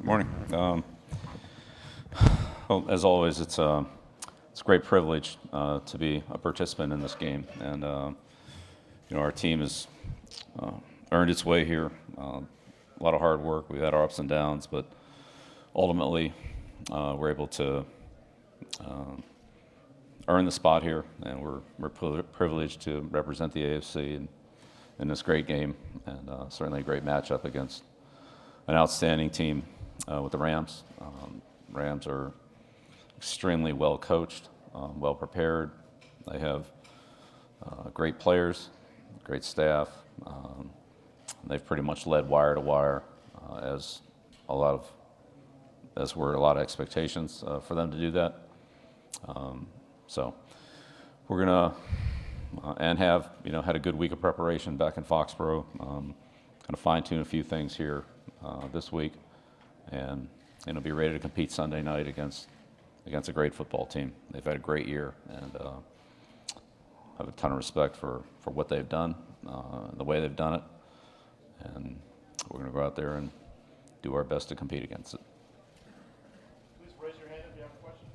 Good morning. Well, as always, it's a great privilege to be a participant in this game, and our team has earned its way here. A lot of hard work. We've had our ups and downs, but ultimately, we're able to earn the spot here, and we're privileged to represent the AFC in this great game, and certainly a great matchup against an outstanding team with the Rams. Rams are extremely well coached, well prepared. They have great players, great staff. They've pretty much led wire to wire, as were a lot of expectations for them to do that. So we're gonna and have had a good week of preparation back in Foxborough. Kind of fine-tune a few things here this week, and be ready to compete Sunday night against a great football team. They've had a great year, and I have a ton of respect for what they've done, the way they've done it, and we're going to go out there and do our best to compete against it. Please raise your hand if you have a question.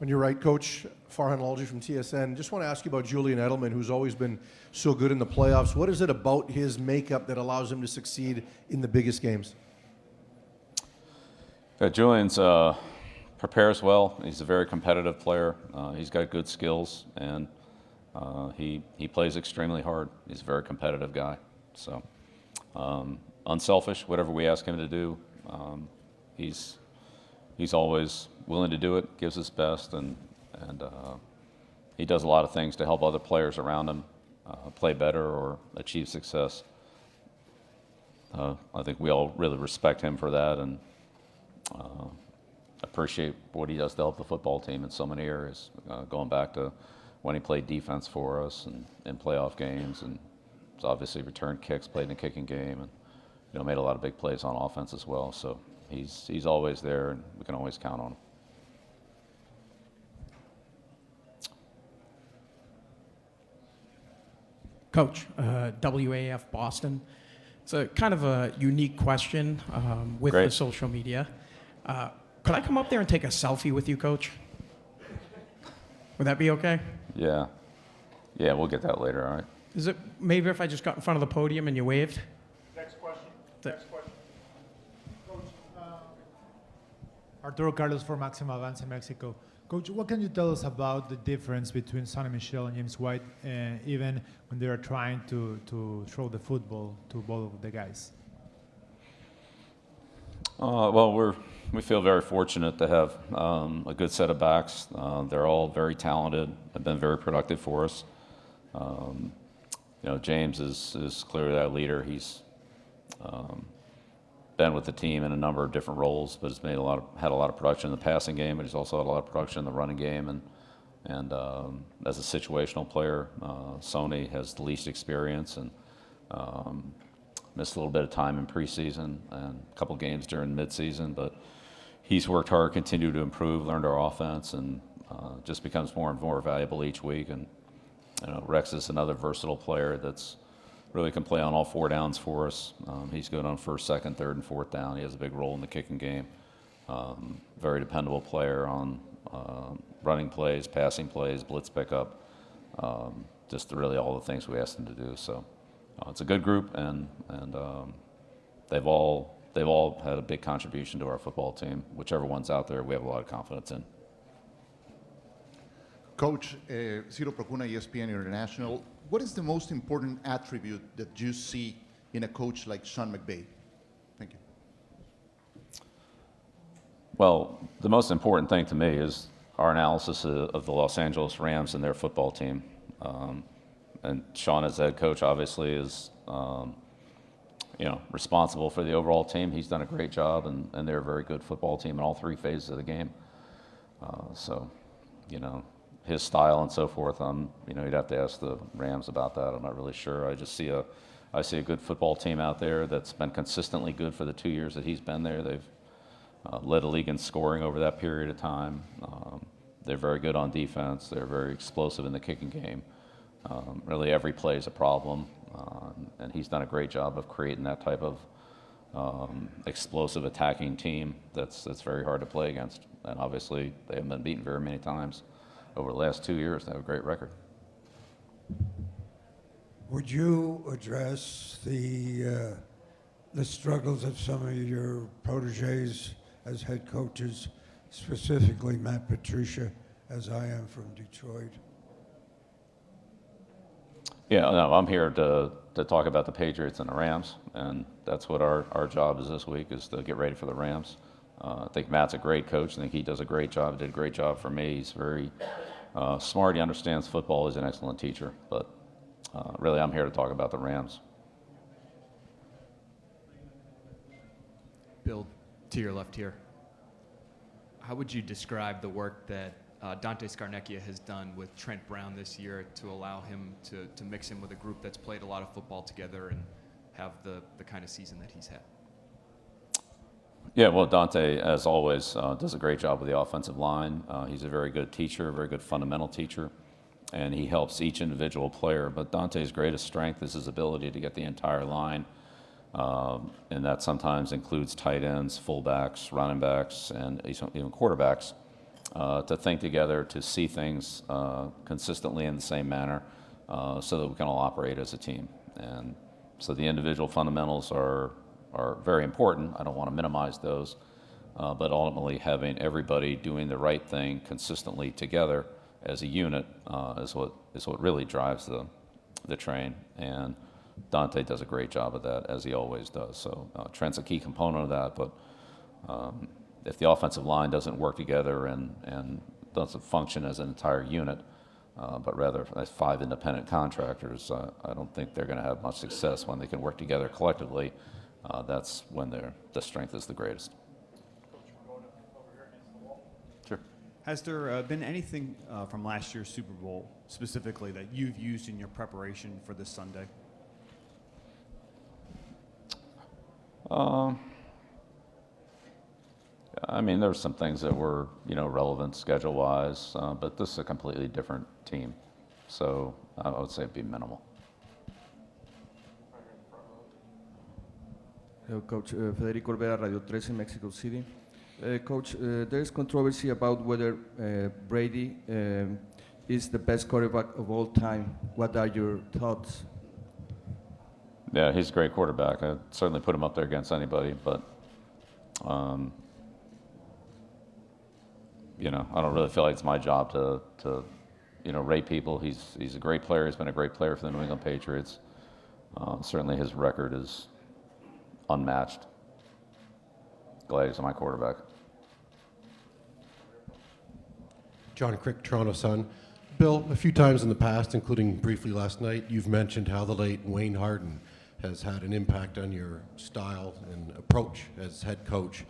On your right, Coach, Farhan Lalji from TSN. Just want to ask you about Julian Edelman, who's always been so good in the playoffs. What is it about his makeup that allows him to succeed in the biggest games? Julian's prepares well. He's a very competitive player. He's got good skills, and he plays extremely hard. He's a very competitive guy. So unselfish, whatever we ask him to do, he's always willing to do it, gives his best, and he does a lot of things to help other players around him play better or achieve success. I think we all really respect him for that, and appreciate what he does to help the football team in so many areas, going back to when he played defense for us and in playoff games, and he's obviously returned kicks, played in the kicking game, and made a lot of big plays on offense as well. So he's always there, and we can always count on him. Coach, WAF Boston. It's a kind of a unique question with Great. the social media. Could I come up there and take a selfie with you, Coach? Would that be okay? Yeah, we'll get that later. All right. Is it maybe if I just got in front of the podium and you waved? Next question. Th- Next question. Coach, Arturo Carlos for Maxima Avance Mexico. Coach, what can you tell us about the difference between Sonny Michel and James White, even when they are trying to throw the football to both of the guys? Well, we feel very fortunate to have a good set of backs. They're all very talented, have been very productive for us. James is clearly that leader. He's been with the team in a number of different roles, but has had a lot of production in the passing game, but he's also had a lot of production in the running game. And as a situational player, Sony has the least experience and missed a little bit of time in preseason and a couple games during midseason, but he's worked hard, continued to improve, learned our offense, and just becomes more and more valuable each week. And Rex is another versatile player that's really can play on all four downs for us. He's good on first, second, third, and fourth down. He has a big role in the kicking game. Very dependable player on running plays, passing plays, blitz pickup, just really all the things we asked him to do. So it's a good group, and they've all had a big contribution to our football team. Whichever one's out there, we have a lot of confidence in. Coach, Ciro Procuna, ESPN International. What is the most important attribute that you see in a coach like Sean McVay? Thank you. Well, the most important thing to me is our analysis of the Los Angeles Rams and their football team. And Sean, as head coach, obviously is responsible for the overall team. He's done a great job, and they're a very good football team in all three phases of the game. So, his style and so forth, you'd have to ask the Rams about that. I'm not really sure. I see a good football team out there that's been consistently good for the 2 years that he's been there. They've led the league in scoring over that period of time. They're very good on defense. They're very explosive in the kicking game. Really every play is a problem. And he's done a great job of creating that type of explosive attacking team that's very hard to play against. And obviously, they haven't been beaten very many times over the last 2 years. They have a great record. Would you address the struggles of some of your proteges as head coaches, specifically Matt Patricia, as I am from Detroit? Yeah, no, I'm here to talk about the Patriots and the Rams, and that's what our job is this week, is to get ready for the Rams. I think Matt's a great coach. I think he does a great job, did a great job for me. He's very smart. He understands football. He's an excellent teacher. But really, I'm here to talk about the Rams. Bill, to your left here. How would you describe the work that Dante Scarnecchia has done with Trent Brown this year to allow him to mix in with a group that's played a lot of football together and have the kind of season that he's had? Yeah, well, Dante, as always, does a great job with the offensive line. He's a very good teacher, a very good fundamental teacher, and he helps each individual player. But Dante's greatest strength is his ability to get the entire line, and that sometimes includes tight ends, fullbacks, running backs, and even quarterbacks, to think together, to see things consistently in the same manner, so that we can all operate as a team. And so the individual fundamentals are very important. I don't want to minimize those, but ultimately having everybody doing the right thing consistently together as a unit is what really drives the train. And Dante does a great job of that, as he always does. So Trent's a key component of that, but if the offensive line doesn't work together and doesn't function as an entire unit, but rather as 5 independent contractors, I don't think they're going to have much success. When they can work together collectively, that's when the strength is the greatest. Coach, we're going over here against the wall. Sure. Has there been anything from last year's Super Bowl specifically that you've used in your preparation for this Sunday? I mean, there were some things that were, relevant schedule-wise, but this is a completely different team. So I would say it'd be minimal. Hello, Coach. Federico Olvera, Radio 13, Mexico City. Coach, there is controversy about whether Brady is the best quarterback of all time. What are your thoughts? Yeah, he's a great quarterback. I'd certainly put him up there against anybody, but, I don't really feel like it's my job to rate people. He's a great player. He's been a great player for the New England Patriots. Certainly his record is unmatched. Glad he's my quarterback. John Crick, Toronto Sun. Bill, a few times in the past, including briefly last night, you've mentioned how the late Wayne Harden has had an impact on your style and approach as head coach.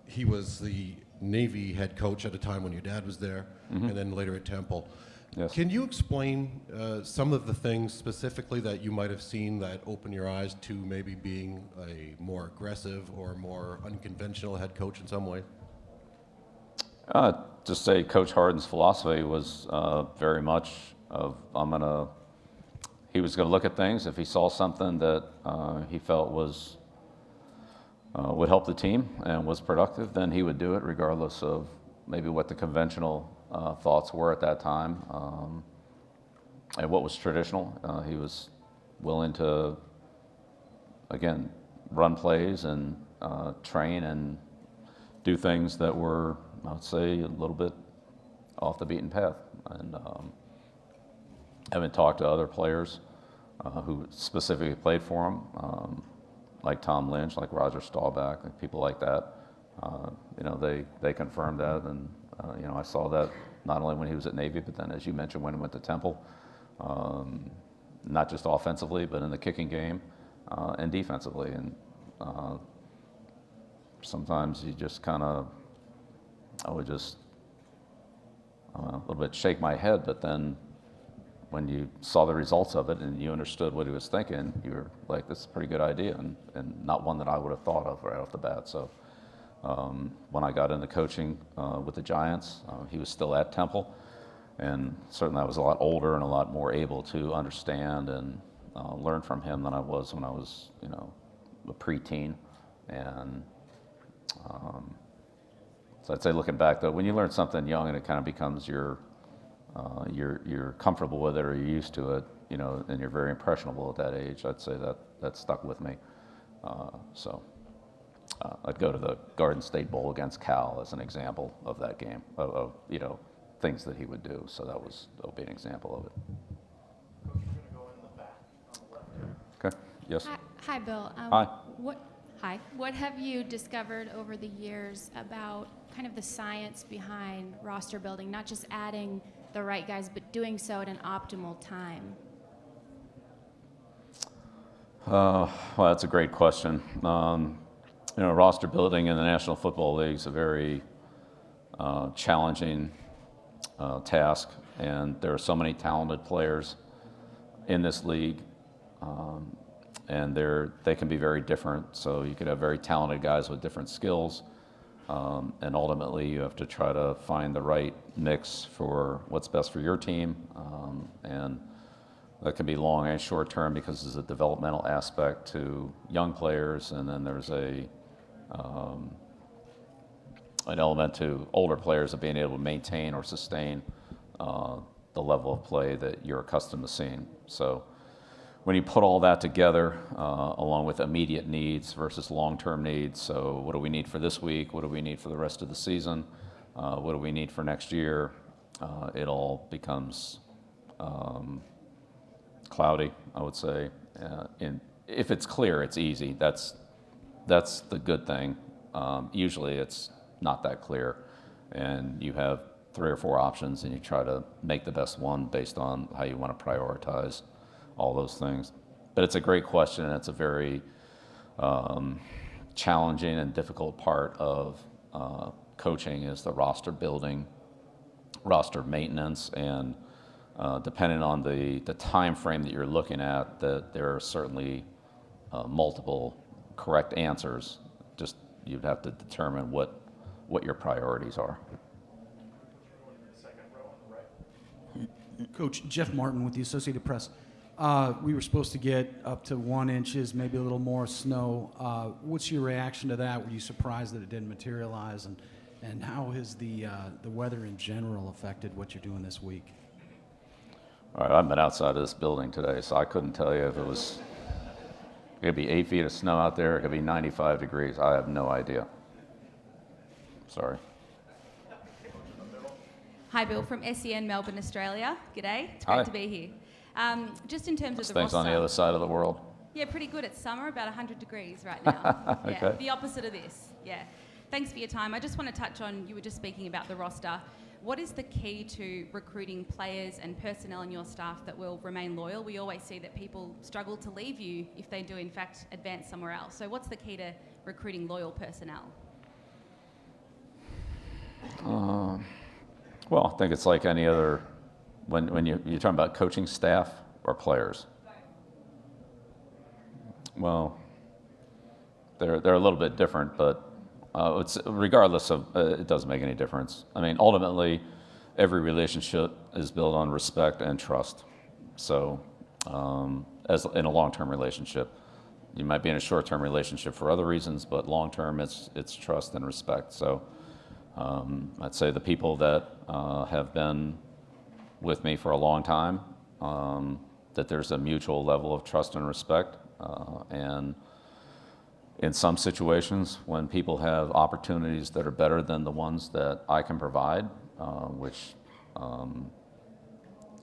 He was the Navy head coach at a time when your dad was there, and then later at Temple. Yes. Can you explain some of the things specifically that you might have seen that opened your eyes to maybe being a more aggressive or more unconventional head coach in some way? Just say Coach Harden's philosophy was very much of he was going to look at things. If he saw something that he felt would help the team and was productive, then he would do it regardless of maybe what the conventional thoughts were at that time, and what was traditional. He was willing to, again, run plays and train and do things that were, I would say, a little bit off the beaten path. And having talked to other players who specifically played for him, like Tom Lynch, like Roger Staubach, like people like that, they confirmed that. And I saw that not only when he was at Navy, but then, as you mentioned, when he went to Temple, not just offensively, but in the kicking game and defensively. And sometimes you just I would just a little bit shake my head, but then when you saw the results of it and you understood what he was thinking, you were like, this is a pretty good idea, and not one that I would have thought of right off the bat. So when I got into coaching with the Giants, he was still at Temple. And certainly I was a lot older and a lot more able to understand and learn from him than I was when I was, a preteen. And so I'd say looking back though, when you learn something young and it kind of becomes you're comfortable with it or you're used to it, and you're very impressionable at that age, I'd say that stuck with me. I'd go to the Garden State Bowl against Cal as an example of that game, of things that he would do. So that would be an example of it. Coach, we're going to go in the back on the left here. Okay. Yes. Hi, Bill. Hi. What have you discovered over the years about kind of the science behind roster building, not just adding the right guys, but doing so at an optimal time? Well, that's a great question. Roster building in the National Football League is a very challenging task, and there are so many talented players in this league, and they can be very different. So you could have very talented guys with different skills, and ultimately you have to try to find the right mix for what's best for your team, and that can be long and short term because there's a developmental aspect to young players, and then there's an element to older players of being able to maintain or sustain the level of play that you're accustomed to seeing. So when you put all that together, along with immediate needs versus long-term needs, so what do we need for this week? What do we need for the rest of the season? What do we need for next year? It all becomes cloudy, I would say. If it's clear, it's easy. That's the good thing. Usually it's not that clear, and you have 3 or 4 options, and you try to make the best one based on how you want to prioritize all those things. But it's a great question, and it's a very challenging and difficult part of coaching is the roster building, roster maintenance, and depending on the time frame that you're looking at, that there are certainly multiple correct answers. Just you'd have to determine what your priorities are. Second row on the right. Coach, Jeff Martin with the Associated Press. We were supposed to get up to 1 inches, maybe a little more snow. What's your reaction to that? Were you surprised that it didn't materialize? And how has the weather in general affected what you're doing this week? All right, I've been outside of this building today, so I couldn't tell you if it could be 8 feet of snow out there, it could be 95 degrees. I have no idea. Sorry. Hi, Bill, from SEN Melbourne, Australia. G'day. It's Hi. great to be here. Just in terms Those of the things roster. on the other side of the world. Yeah, pretty good. It's summer, about 100 degrees right now. Yeah, Okay. the opposite of this. Yeah. Thanks for your time. I just want to touch on, you were just speaking about the roster. What is the key to recruiting players and personnel in your staff that will remain loyal? We always see that people struggle to leave you if they do, in fact, advance somewhere else. So what's the key to recruiting loyal personnel? Well, I think it's like any other, when you're talking about coaching staff or players. Well, they're a little bit different, but it's regardless of it doesn't make any difference. I mean, ultimately, every relationship is built on respect and trust. So, as in a long-term relationship, you might be in a short-term relationship for other reasons, but long-term, it's trust and respect. So, I'd say the people that have been with me for a long time, that there's a mutual level of trust and respect, and in some situations, when people have opportunities that are better than the ones that I can provide, which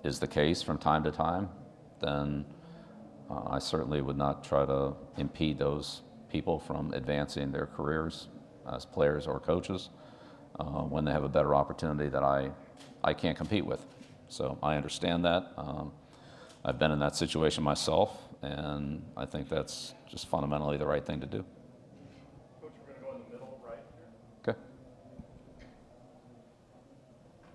is the case from time to time, then I certainly would not try to impede those people from advancing their careers as players or coaches when they have a better opportunity that I can't compete with. So I understand that. I've been in that situation myself, and I think that's just fundamentally the right thing to do. Coach, we're going to go in the middle right here.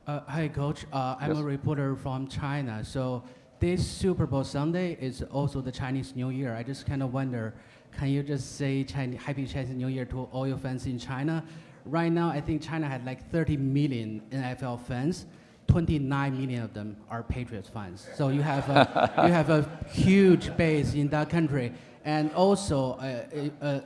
Okay. Hi, Coach. I'm Yes. a reporter from China. So this Super Bowl Sunday is also the Chinese New Year. I just kind of wonder, can you just say Happy Chinese New Year to all your fans in China? Right now, I think China had like 30 million NFL fans. 29 million of them are Patriots fans. So you have a huge base in that country. And also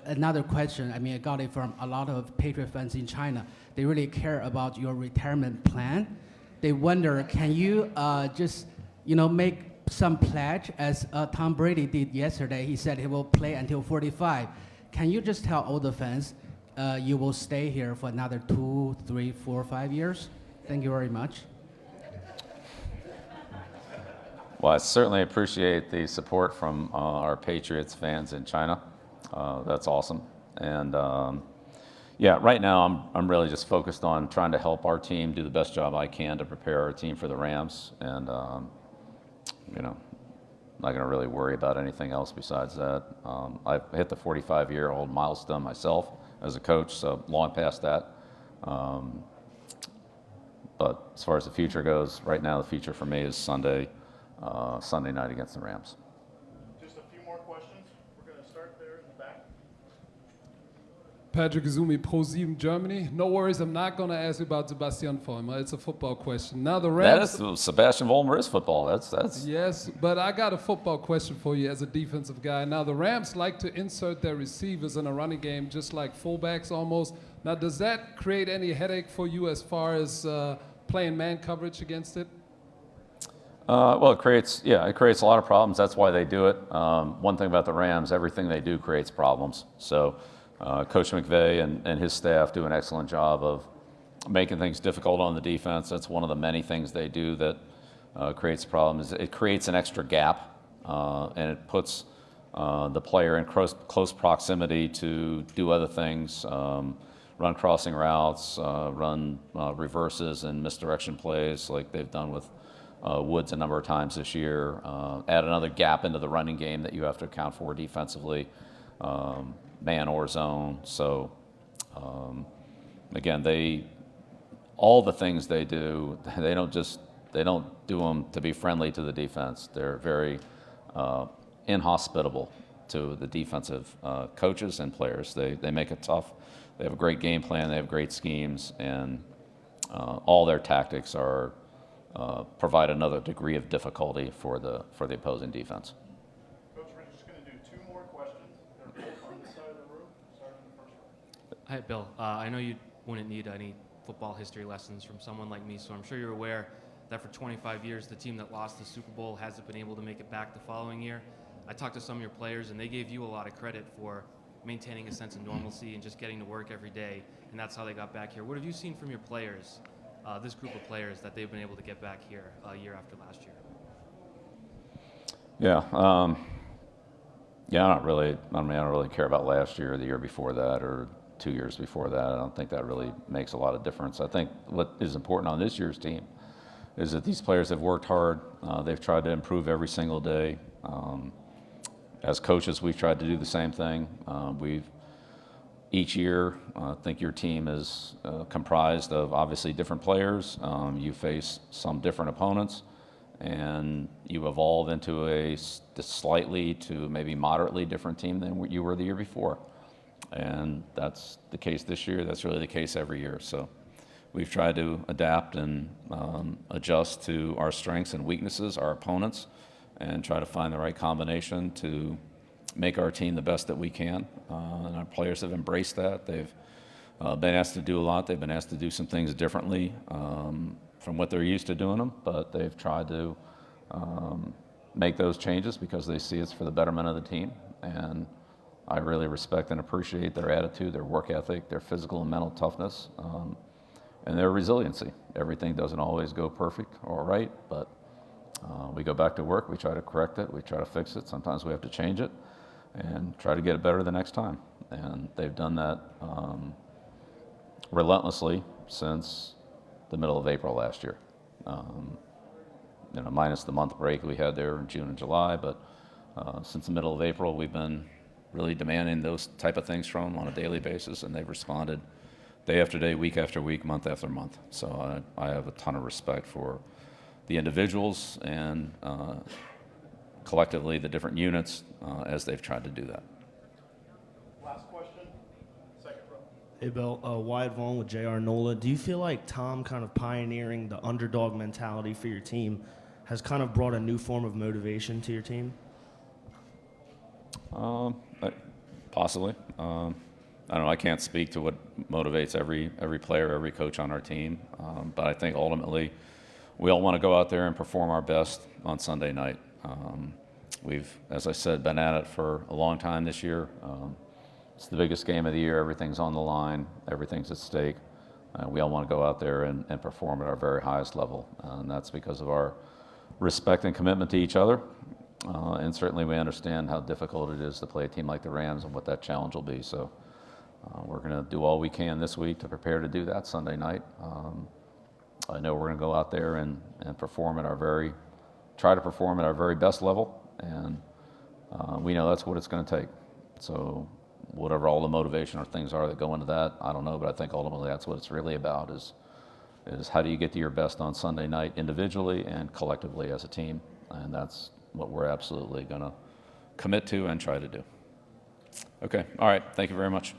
another question. I mean, I got it from a lot of Patriot fans in China. They really care about your retirement plan. They wonder, can you just make some pledge as Tom Brady did yesterday? He said he will play until 45. Can you just tell all the fans you will stay here for another 2, 3, 4, 5 years? Thank you very much. Well, I certainly appreciate the support from our Patriots fans in China. That's awesome. And yeah, right now I'm really just focused on trying to help our team do the best job I can to prepare our team for the Rams. And I'm not going to really worry about anything else besides that. I've hit the 45-year-old milestone myself as a coach, so long past that. But as far as the future goes, right now the future for me is Sunday night against the Rams. Just a few more questions. We're going to start there in the back. Patrick Izumi, Pro7 Germany. No worries, I'm not going to ask you about Sebastian Vollmer. It's a football question. Now the Rams. That is, Sebastian Vollmer is football. That's. Yes, but I got a football question for you as a defensive guy. Now the Rams like to insert their receivers in a running game, just like fullbacks almost. Now does that create any headache for you as far as playing man coverage against it? Well, it creates a lot of problems. That's why they do it. One thing about the Rams, everything they do creates problems. So Coach McVay and his staff do an excellent job of making things difficult on the defense. That's one of the many things they do that creates problems. It creates an extra gap, and it puts the player in close proximity to do other things, run crossing routes, run reverses and misdirection plays like they've done with Woods a number of times this year. Add another gap into the running game that you have to account for defensively, man or zone. So again, all the things they do, they don't do them to be friendly to the defense. They're very inhospitable to the defensive coaches and players. They make it tough. They have a great game plan. They have great schemes, and all their tactics are provide another degree of difficulty for the opposing defense. Coach, we're just going to do 2 more questions. They're both on this side of the room, starting in the first row. Hi, Bill. I know you wouldn't need any football history lessons from someone like me, so I'm sure you're aware that for 25 years, the team that lost the Super Bowl hasn't been able to make it back the following year. I talked to some of your players, and they gave you a lot of credit for maintaining a sense of normalcy and just getting to work every day, and that's how they got back here. What have you seen from your players, this group of players, that they've been able to get back here a year after last year? Yeah, I don't really care about last year or the year before that or 2 years before that. I don't think that really makes a lot of difference. I think what is important on this year's team is that these players have worked hard. They've tried to improve every single day. As coaches, we've tried to do the same thing. Each year, I think your team is comprised of obviously different players. You face some different opponents, and you evolve into a slightly to maybe moderately different team than what you were the year before. And that's the case this year. That's really the case every year. So we've tried to adapt and adjust to our strengths and weaknesses, our opponents, and try to find the right combination to make our team the best that we can. And our players have embraced that. They've been asked to do a lot. They've been asked to do some things differently from what they're used to doing them, but they've tried to make those changes because they see it's for the betterment of the team. And I really respect and appreciate their attitude, their work ethic, their physical and mental toughness, and their resiliency. Everything doesn't always go perfect or right, but we go back to work, we try to correct it, we try to fix it. Sometimes we have to change it and try to get it better the next time. And they've done that relentlessly since the middle of April last year. Minus the month break we had there in June and July, but since the middle of April, we've been really demanding those type of things from them on a daily basis, and they've responded day after day, week after week, month after month. So I have a ton of respect for the individuals and collectively the different units as they've tried to do that. Last question, second row. Hey, Bill. Wyatt Vaughn with JR NOLA. Do you feel like Tom kind of pioneering the underdog mentality for your team has kind of brought a new form of motivation to your team? Possibly. I don't know. I can't speak to what motivates every player, every coach on our team. But I think ultimately we all want to go out there and perform our best on Sunday night. We've, as I said, been at it for a long time this year. It's the biggest game of the year. Everything's on the line. Everything's at stake. We all want to go out there and perform at our very highest level. And that's because of our respect and commitment to each other. And certainly we understand how difficult it is to play a team like the Rams and what that challenge will be. So we're going to do all we can this week to prepare to do that Sunday night. I know we're going to go out there and perform at try to perform at our very best level. And we know that's what it's going to take. So whatever all the motivation or things are that go into that, I don't know, but I think ultimately that's what it's really about is how do you get to your best on Sunday night individually and collectively as a team. And that's what we're absolutely going to commit to and try to do. Okay. All right. Thank you very much.